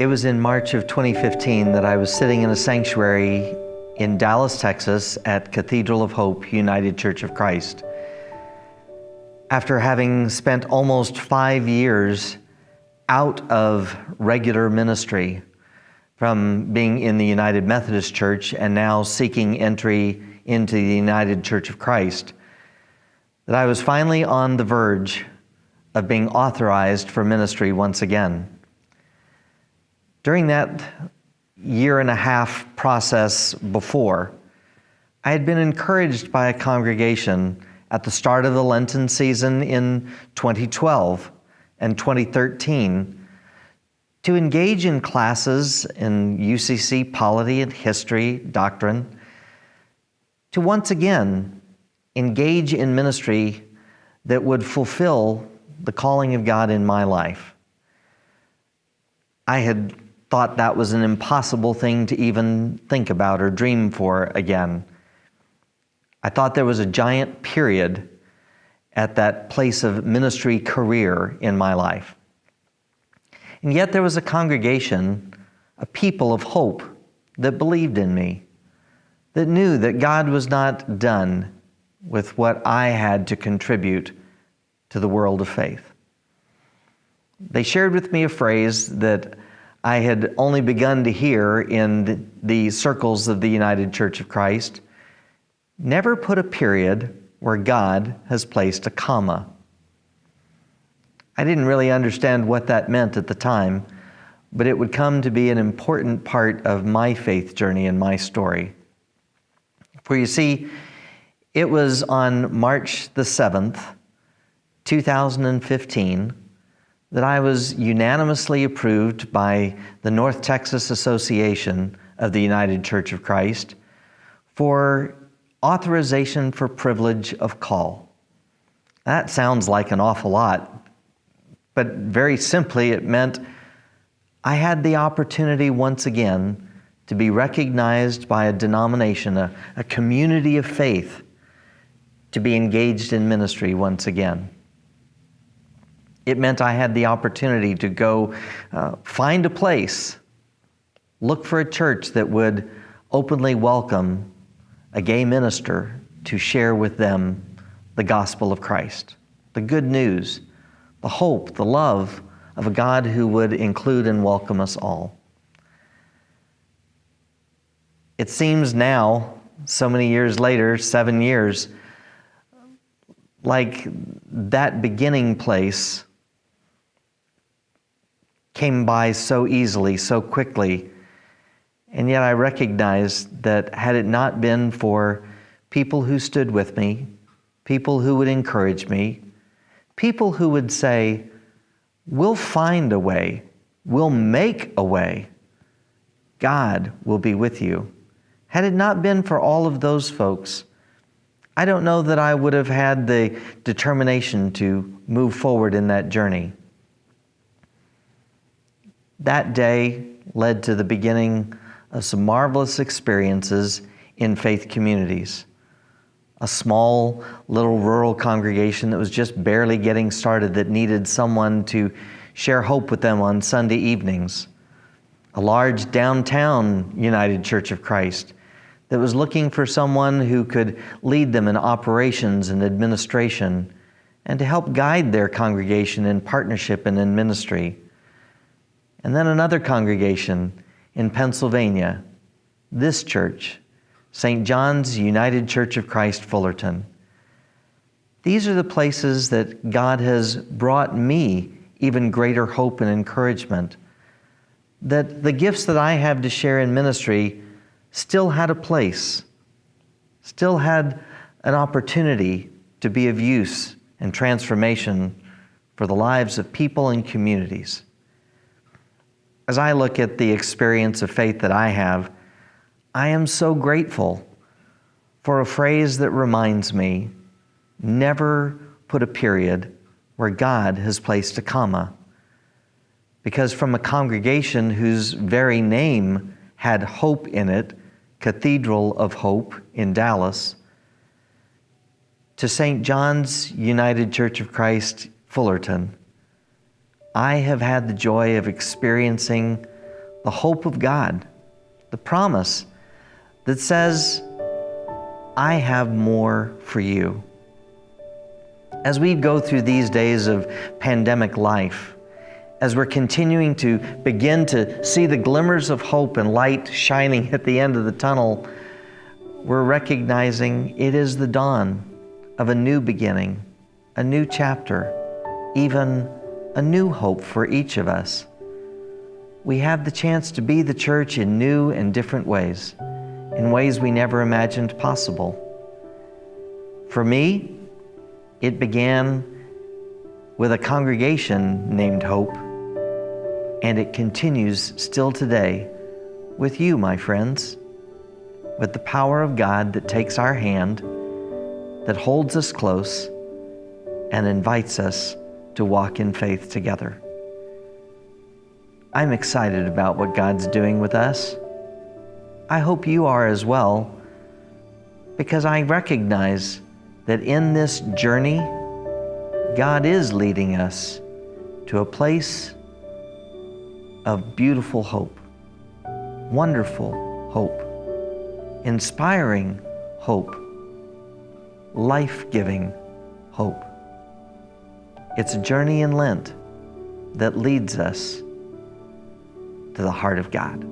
It was in March of 2015 that I was sitting in a sanctuary in Dallas, Texas at Cathedral of Hope United Church of Christ. After having spent almost 5 years out of regular ministry, from being in the United Methodist Church and now seeking entry into the United Church of Christ, that I was finally on the verge of being authorized for ministry once again. During that 1.5-year process before, I had been encouraged by a congregation at the start of the Lenten season in 2012 and 2013 to engage in classes in UCC polity and history, doctrine, to once again engage in ministry that would fulfill the calling of God in my life. I had thought that was an impossible thing to even think about or dream for again. I thought there was a giant period at that place of ministry career in my life. And yet there was a congregation, a people of hope that believed in me, that knew that God was not done with what I had to contribute to the world of faith. They shared with me a phrase that I had only begun to hear in the circles of the United Church of Christ: never put a period where God has placed a comma. I didn't really understand what that meant at the time, but it would come to be an important part of my faith journey and my story. For you see, it was on March the 7th, 2015, that I was unanimously approved by the North Texas Association of the United Church of Christ for authorization for privilege of call. That sounds like an awful lot, but very simply it meant I had the opportunity once again to be recognized by a denomination, a community of faith, to be engaged in ministry once again. It meant I had the opportunity to go find a place, look for a church that would openly welcome a gay minister to share with them the gospel of Christ, the good news, the hope, the love of a God who would include and welcome us all. It seems now, so many years later, 7 years, like that beginning place came by so easily, so quickly. And yet I recognize that had it not been for people who stood with me, people who would encourage me, people who would say, we'll find a way, we'll make a way, God will be with you. Had it not been for all of those folks, I don't know that I would have had the determination to move forward in that journey. That day led to the beginning of some marvelous experiences in faith communities. A small little rural congregation that was just barely getting started that needed someone to share hope with them on Sunday evenings. A large downtown United Church of Christ that was looking for someone who could lead them in operations and administration and to help guide their congregation in partnership and in ministry. And then another congregation in Pennsylvania, this church, St. John's United Church of Christ, Fullerton. These are the places that God has brought me even greater hope and encouragement, that the gifts that I have to share in ministry still had a place, still had an opportunity to be of use and transformation for the lives of people and communities. As I look at the experience of faith that I have, I am so grateful for a phrase that reminds me, never put a period where God has placed a comma. Because from a congregation whose very name had hope in it, Cathedral of Hope in Dallas, to St. John's United Church of Christ, Fullerton, I have had the joy of experiencing the hope of God, the promise that says, I have more for you. As we go through these days of pandemic life, as we're continuing to begin to see the glimmers of hope and light shining at the end of the tunnel, we're recognizing it is the dawn of a new beginning, a new chapter, even a new hope for each of us. We have the chance to be the church in new and different ways, in ways we never imagined possible. For me, it began with a congregation named Hope, and it continues still today with you, my friends, with the power of God that takes our hand, that holds us close, and invites us to walk in faith together. I'm excited about what God's doing with us. I hope you are as well, because I recognize that in this journey, God is leading us to a place of beautiful hope, wonderful hope, inspiring hope, life-giving hope. It's a journey in Lent that leads us to the heart of God.